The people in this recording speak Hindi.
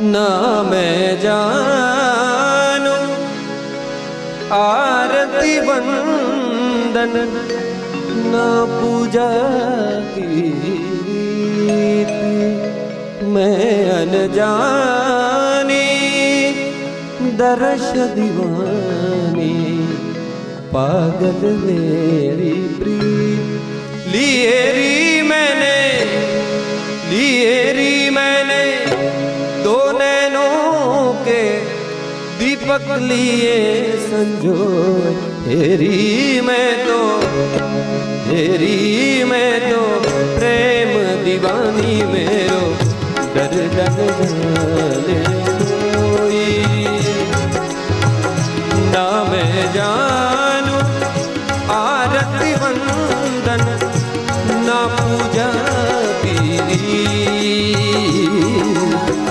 ना मैं जानू आरती वंदन ना पूजा की मैं अनजानी दर्श दीवानी पागल मेरी प्रीत लिए री मैंने दो नैनों के दीपक लिए संजो हेरी मैं तो प्रेम दीवानी मेरो दर्द जाने